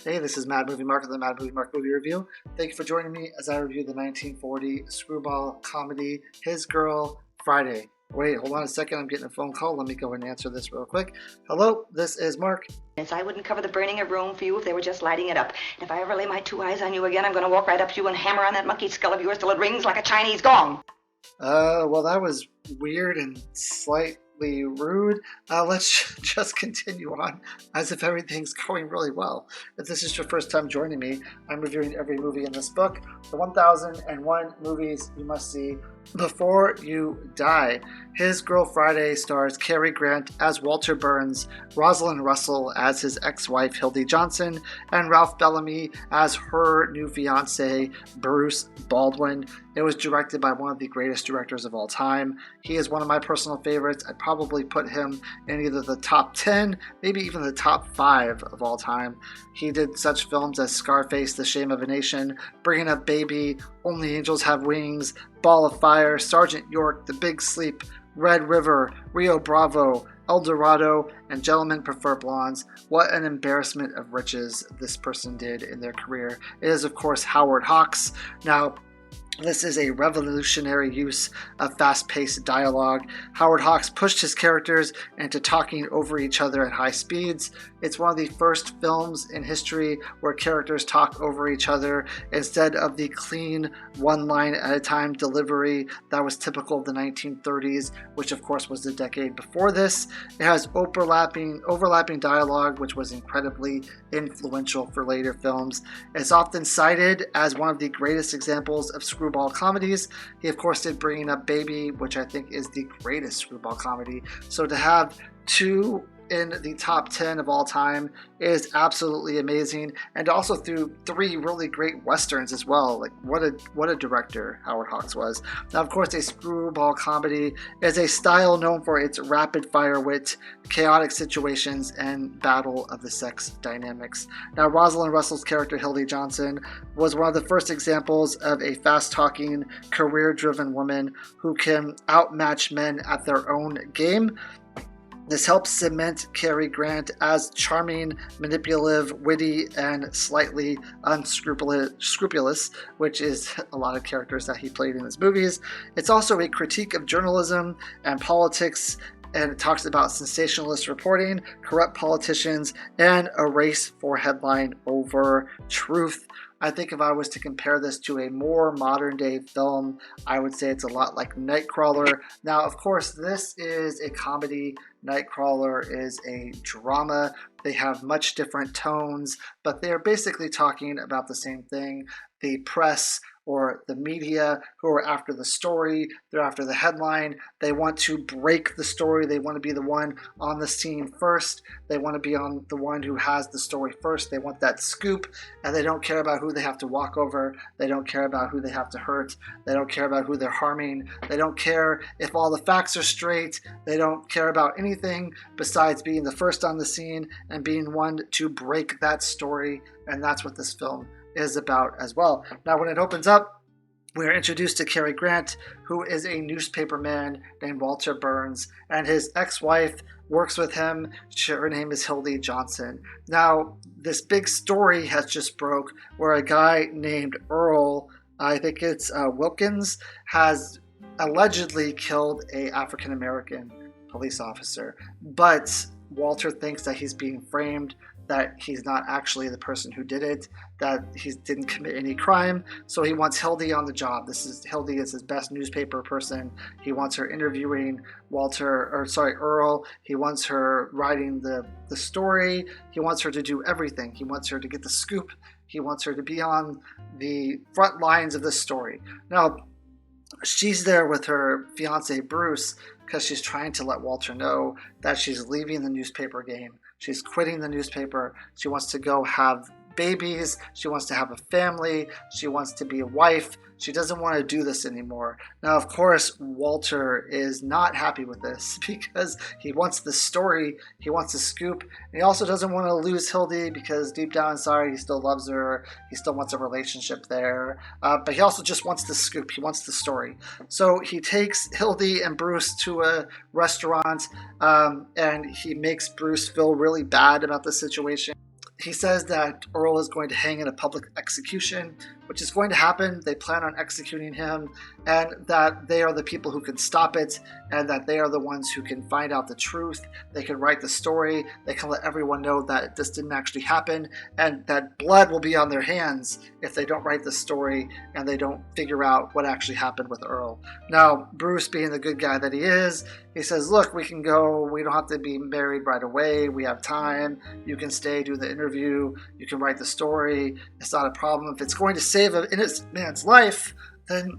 Hey, this is Mad Movie Mark of the Mad Movie Mark Movie Review. Thank you for joining me as I review the 1940 screwball comedy His Girl Friday. Wait, hold on a second. I'm getting a phone call. Let me go and answer this real quick. Hello, this is Mark. I wouldn't cover the burning of Rome for you if they were just lighting it up. And if I ever lay my two eyes on you again, I'm going to walk right up to you and hammer on that monkey skull of yours till it rings like a Chinese gong. Well, that was weird and slightly rude. Let's just continue on as if everything's going really well. If this is your first time joining me, I'm reviewing every movie in this book, the 1001 movies you must see before you die. His Girl Friday stars Cary Grant as Walter Burns, Rosalind Russell as his ex-wife Hildy Johnson, and Ralph Bellamy as her new fiance Bruce Baldwin. It was directed by one of the greatest directors of all time. He is one of my personal favorites. I'd probably put him in either the top 10, maybe even the top 5 of all time. He did such films as Scarface, The Shame of a Nation, Bringing Up Baby, Only Angels Have Wings, Ball of Fire, Sergeant York, The Big Sleep, Red River, Rio Bravo, El Dorado, and Gentlemen Prefer Blondes. What an embarrassment of riches this person did in their career. It is, of course, Howard Hawks. Now, this is a revolutionary use of fast-paced dialogue. Howard Hawks pushed his characters into talking over each other at high speeds. It's one of the first films in history where characters talk over each other instead of the clean one line at a time delivery that was typical of the 1930s, which of course was the decade before this. It has overlapping dialogue, which was incredibly influential for later films. It's often cited as one of the greatest examples of screwball comedies. He of course did Bringing Up Baby, which I think is the greatest screwball comedy. So to have two in the top 10 of all time is absolutely amazing, and also through 3 really great westerns as well. Like what a director Howard Hawks was. Now of course a screwball comedy is a style known for its rapid fire wit, chaotic situations, and battle of the sex dynamics. Now Rosalind Russell's character Hildy Johnson was one of the first examples of a fast-talking, career-driven woman who can outmatch men at their own game. This helps cement Cary Grant as charming, manipulative, witty, and slightly unscrupulous, which is a lot of characters that he played in his movies. It's also a critique of journalism and politics, and it talks about sensationalist reporting, corrupt politicians, and a race for headline over truth. I think if I was to compare this to a more modern day film, I would say it's a lot like Nightcrawler. Now, of course, this is a comedy. Nightcrawler is a drama. They have much different tones, but they're basically talking about the same thing. The press or the media who are after the story, they're after the headline. They want to break the story. They want to be the one on the scene first. They want to be on the one who has the story first. They want that scoop, and they don't care about who they have to walk over. They don't care about who they have to hurt. They don't care about who they're harming. They don't care if all the facts are straight. They don't care about anything besides being the first on the scene and being one to break that story, and that's what this film is about as well. Now, when it opens up, we are introduced to Cary Grant, who is a newspaperman named Walter Burns, and his ex-wife works with him. Her name is Hildy Johnson. Now, this big story has just broke where a guy named Earl, I think it's Wilkins, has allegedly killed a African-American police officer. But Walter thinks that he's being framed, that he's not actually the person who did it, that he didn't commit any crime. So he wants Hildy on the job. Hildy is his best newspaper person. He wants her interviewing Earl. He wants her writing the story. He wants her to do everything. He wants her to get the scoop. He wants her to be on the front lines of this story. Now, she's there with her fiance Bruce because she's trying to let Walter know that she's leaving the newspaper game. She's quitting the newspaper. She wants to go have babies. She wants to have a family. She wants to be a wife. She doesn't want to do this anymore. Now, of course, Walter is not happy with this because he wants the story. He wants the scoop. And he also doesn't want to lose Hildy because deep down inside, he still loves her. He still wants a relationship there. But he also just wants the scoop. He wants the story. So he takes Hildy and Bruce to a restaurant, and he makes Bruce feel really bad about the situation. he says that Earl is going to hang in a public execution, which is going to happen. They plan on executing him, and that they are the people who can stop it, and that they are the ones who can find out the truth. They can write the story. They can let everyone know that this didn't actually happen, and that blood will be on their hands if they don't write the story and they don't figure out what actually happened with Earl. Now, Bruce, being the good guy that he is, he says, look, we can go. We don't have to be married right away. We have time. You can stay, do the interview. You can write the story. It's not a problem. If it's going to save an innocent man's life, then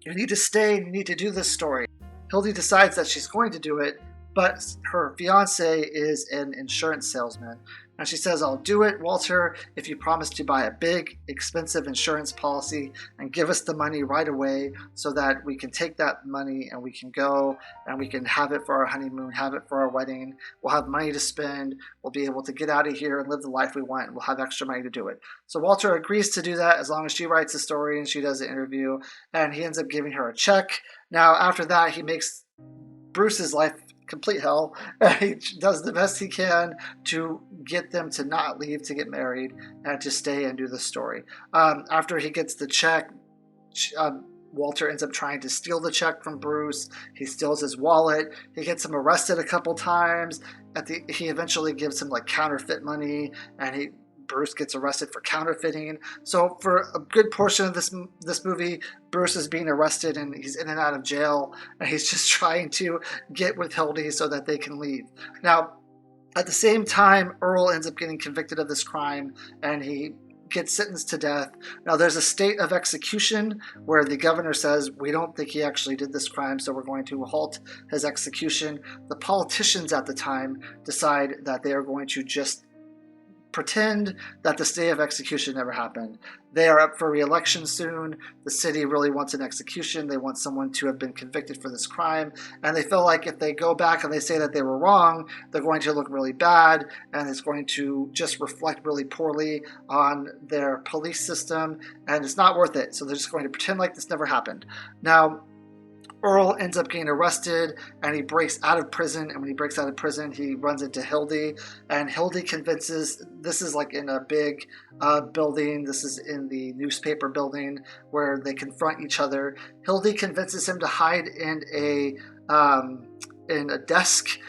you need to stay and you need to do this story. Hildy decides that she's going to do it, but her fiance is an insurance salesman. And she says, I'll do it, Walter, if you promise to buy a big, expensive insurance policy and give us the money right away so that we can take that money and we can go and we can have it for our honeymoon, have it for our wedding. We'll have money to spend. We'll be able to get out of here and live the life we want, and we'll have extra money to do it. So Walter agrees to do that as long as she writes the story and she does the interview, and he ends up giving her a check. Now, after that, he makes Bruce's life complete hell. He does the best he can to get them to not leave to get married and to stay and do the story. After he gets the check, Walter ends up trying to steal the check from Bruce. He steals his wallet. He gets him arrested a couple times. He eventually gives him like counterfeit money, and Bruce gets arrested for counterfeiting. So for a good portion of this movie, Bruce is being arrested and he's in and out of jail, and he's just trying to get with Hildy so that they can leave. Now, at the same time, Earl ends up getting convicted of this crime, and he gets sentenced to death. Now, there's a state of execution where the governor says, we don't think he actually did this crime, so we're going to halt his execution. The politicians at the time decide that they are going to just pretend that the stay of execution never happened. They are up for re-election soon. The city really wants an execution. They want someone to have been convicted for this crime. And they feel like if they go back and they say that they were wrong, they're going to look really bad, and it's going to just reflect really poorly on their police system, and it's not worth it. So they're just going to pretend like this never happened. Now, Earl ends up getting arrested, and he breaks out of prison. And when he breaks out of prison, he runs into Hildy, and Hildy convinces, this is like in a big building. This is in the newspaper building where they confront each other. Hildy convinces him to hide in a desk.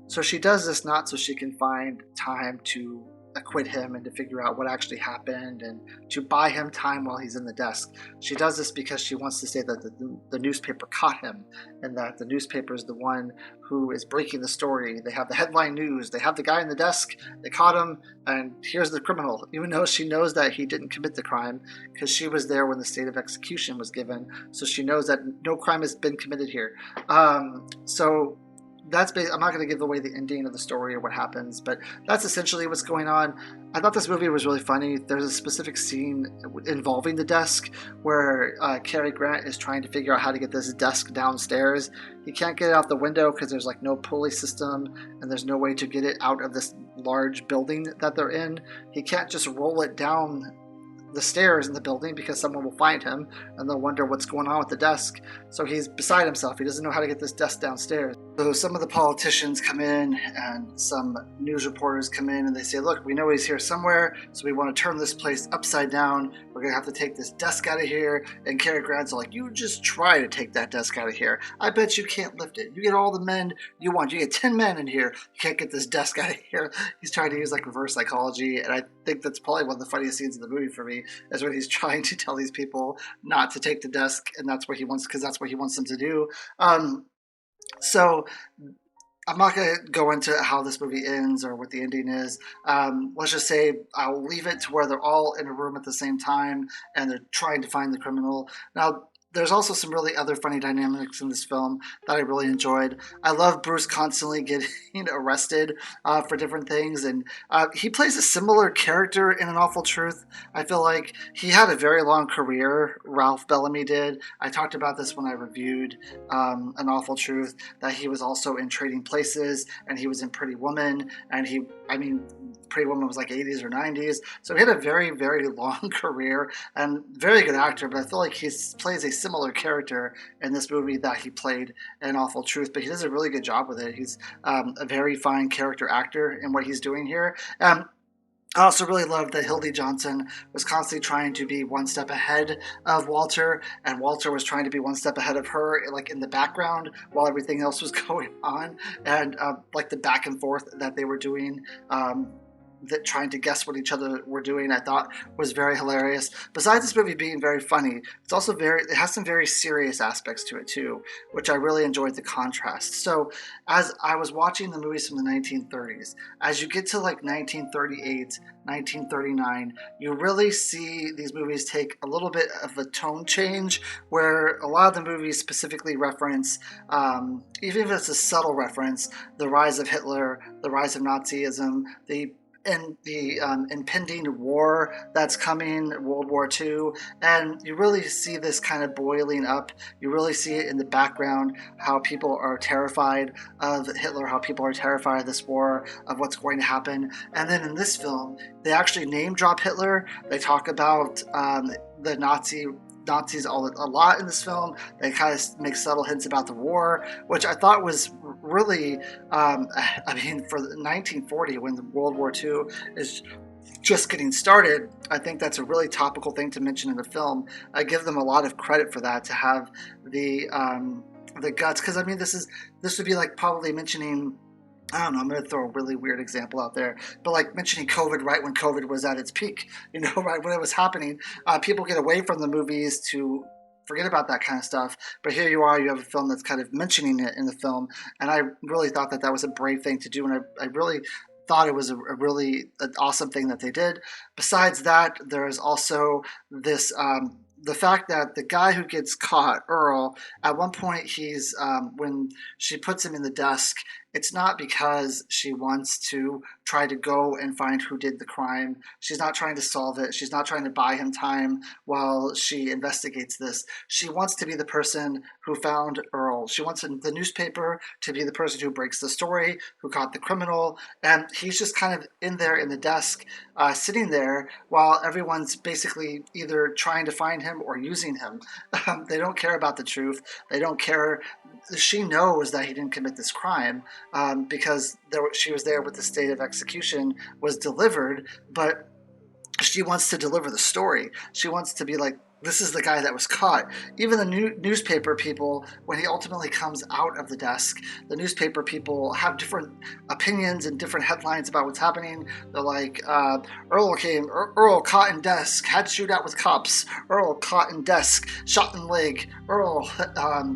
So she does this not so she can find time to acquit him and to figure out what actually happened and to buy him time while he's in the desk. She does this because she wants to say that the newspaper caught him, and that the newspaper is the one who is breaking the story. They have the headline news. They have the guy in the desk. They caught him, and here's the criminal, even though she knows that he didn't commit the crime because she was there when the state of execution was given. So she knows that no crime has been committed here. So that's I'm not going to give away the ending of the story or what happens, but that's essentially what's going on. I thought this movie was really funny. There's a specific scene involving the desk where Cary Grant is trying to figure out how to get this desk downstairs. He can't get it out the window because there's like no pulley system, and there's no way to get it out of this large building that they're in. He can't just roll it down the stairs in the building because someone will find him and they'll wonder what's going on with the desk. So he's beside himself. He doesn't know how to get this desk downstairs. So some of the politicians come in and some news reporters come in and they say, look, we know he's here somewhere, so we want to turn this place upside down. We're going to have to take this desk out of here. And Cary Grant's like, you just try to take that desk out of here. I bet you can't lift it. You get all the men you want. You get 10 men in here. You can't get this desk out of here. He's trying to use like reverse psychology, and I think that's probably one of the funniest scenes in the movie for me, is when he's trying to tell these people not to take the desk, and that's what he wants, because that's what he wants them to do. So I'm not going to go into how this movie ends or what the ending is. Let's just say I'll leave it to where they're all in a room at the same time and they're trying to find the criminal. Now, there's also some really other funny dynamics in this film that I really enjoyed. I love Bruce constantly getting arrested for different things, and he plays a similar character in An Awful Truth. I feel like he had a very long career, Ralph Bellamy did. I talked about this when I reviewed An Awful Truth, that he was also in Trading Places, and he was in Pretty Woman, and Pretty Woman was like 80s or 90s, so he had a very, very long career, and very good actor, but I feel like he plays a similar character in this movie that he played in Awful Truth, but he does a really good job with it. He's a very fine character actor in what he's doing here. I also really loved that Hildy Johnson was constantly trying to be one step ahead of Walter, and Walter was trying to be one step ahead of her, like in the background while everything else was going on, and like the back and forth that they were doing. That trying to guess what each other were doing, I thought was very hilarious. Besides this movie being very funny, it has some very serious aspects to it too, which I really enjoyed the contrast. So as I was watching the movies from the 1930s, as you get to like 1938, 1939, you really see these movies take a little bit of a tone change, where a lot of the movies specifically reference, even if it's a subtle reference, the rise of Hitler, the rise of Nazism, the impending war that's coming, World War II, and you really see this kind of boiling up. You really see it in the background, how people are terrified of Hitler, how people are terrified of this war, of what's going to happen. And then in this film, they actually name drop Hitler. They talk about the Nazis a lot in this film. They kind of make subtle hints about the war, which I thought was really, I mean, for 1940, when the World War II is just getting started, I think that's a really topical thing to mention in the film. I give them a lot of credit for that, to have the guts, because I mean, this would be like probably mentioning, I don't know, I'm going to throw a really weird example out there, but like mentioning COVID right when COVID was at its peak, right when it was happening. People get away from the movies to forget about that kind of stuff. But here you are, you have a film that's kind of mentioning it in the film. And I really thought that was a brave thing to do. And I really thought it was a really an awesome thing that they did. Besides that, there is also this, the fact that the guy who gets caught, Earl, at one point when she puts him in the desk, it's not because she wants to try to go and find who did the crime. She's not trying to solve it. She's not trying to buy him time while she investigates this. She wants to be the person who found Earl. She wants the newspaper to be the person who breaks the story, who caught the criminal. And he's just kind of in there in the desk, sitting there while everyone's basically either trying to find him or using him. They don't care about the truth. They don't care. She knows that he didn't commit this crime, because she was there with the state of execution was delivered, but she wants to deliver the story. She wants to be like, this is the guy that was caught. Even the newspaper people, when he ultimately comes out of the desk, the newspaper people have different opinions and different headlines about what's happening. They're like, Earl caught in desk, had shootout with cops. Earl caught in desk, shot in leg. Earl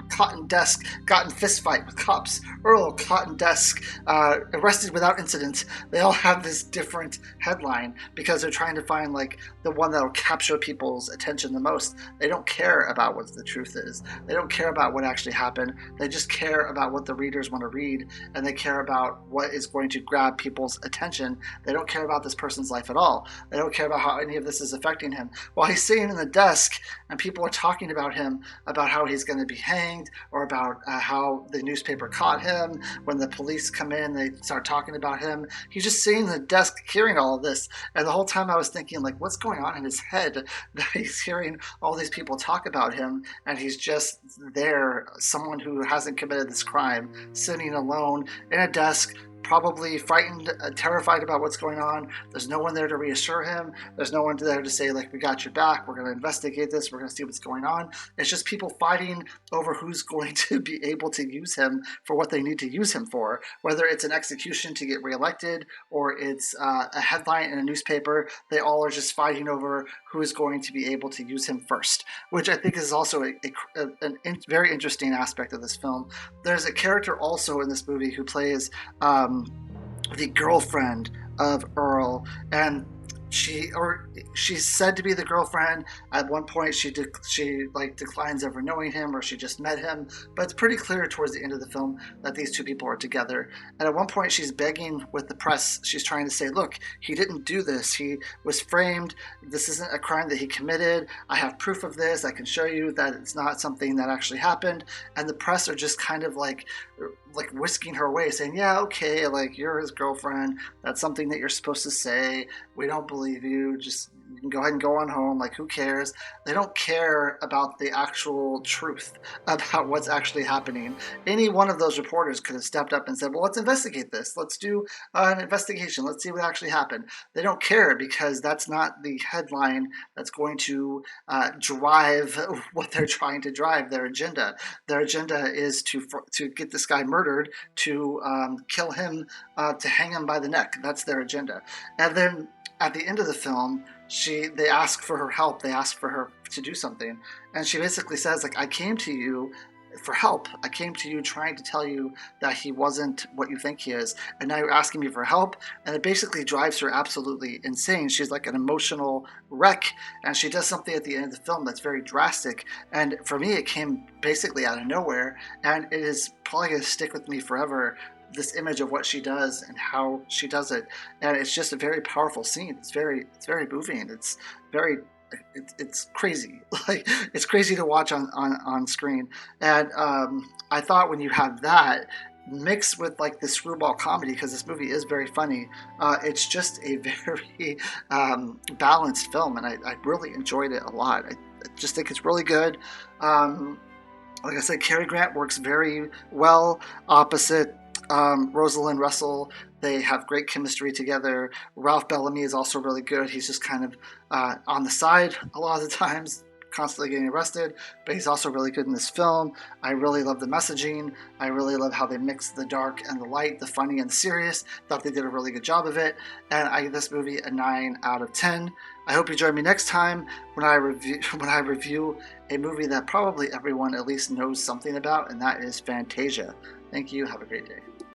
caught in desk, got in fist fight with cops. Earl caught in desk, arrested without incident. They all have this different headline because they're trying to find like the one that'll capture people's attention the most. They don't care about what the truth is. They don't care about what actually happened. They just care about what the readers want to read, and they care about what is going to grab people's attention. They don't care about this person's life at all. They don't care about how any of this is affecting him. While he's sitting in the desk and people are talking about him, about how he's going to be hanged, or about how the newspaper caught him. When the police come in, they start talking about him. He's just sitting in the desk hearing all of this. And the whole time I was thinking, like, what's going on in his head that he's hearing all these people talk about him, and he's just there, someone who hasn't committed this crime, sitting alone in a desk, probably frightened, terrified about what's going on. There's no one there to reassure him. There's no one there to say, like, we got your back. We're going to investigate this. We're going to see what's going on. It's just people fighting over who's going to be able to use him for what they need to use him for, whether it's an execution to get reelected or it's a headline in a newspaper. They all are just fighting over who is going to be able to use him first, which I think is also a very interesting aspect of this film. There's a character also in this movie who plays the girlfriend of Earl, and she's said to be the girlfriend. At one point, she declines ever knowing him, or she just met him. But it's pretty clear towards the end of the film that these two people are together. And at one point, she's begging with the press. She's trying to say, "Look, he didn't do this. He was framed. This isn't a crime that he committed. I have proof of this. I can show you that it's not something that actually happened." And the press are just kind of like whisking her away, saying, "Yeah, okay, like, you're his girlfriend. That's something that you're supposed to say. We don't believe believe you. Just you can go ahead and go on home. Like, who cares? They don't care about the actual truth about what's actually happening. Any one of those reporters could have stepped up and said, well, let's investigate this. Let's do an investigation. Let's see what actually happened. They don't care because that's not the headline that's going to drive what they're trying to drive, their agenda. Their agenda is to get this guy murdered, to kill him, to hang him by the neck. That's their agenda. And then at the end of the film, they ask for her help. They ask for her to do something, and she basically says, like, I came to you for help. I came to you trying to tell you that he wasn't what you think he is, and now you're asking me for help. And it basically drives her absolutely insane. She's like an emotional wreck, and she does something at the end of the film that's very drastic. And for me, it came basically out of nowhere, and it is probably going to stick with me forever, this image of what she does and how she does it. And it's just a very powerful scene. It's very moving. It's crazy. Like, it's crazy to watch on screen. And I thought when you have that mixed with like the screwball comedy, because this movie is very funny, it's just a very balanced film, and I really enjoyed it a lot. I just think it's really good. Like I said, Cary Grant works very well opposite Rosalind Russell. They have great chemistry together. Ralph Bellamy is also really good. He's just kind of on the side a lot of the times, constantly getting arrested, but he's also really good in this film. I really love the messaging. I really love how they mix the dark and the light, the funny and the serious. Thought they did a really good job of it, and I give this movie a 9 out of 10. I hope you join me next time when I review a movie that probably everyone at least knows something about, and that is Fantasia. Thank you. Have a great day.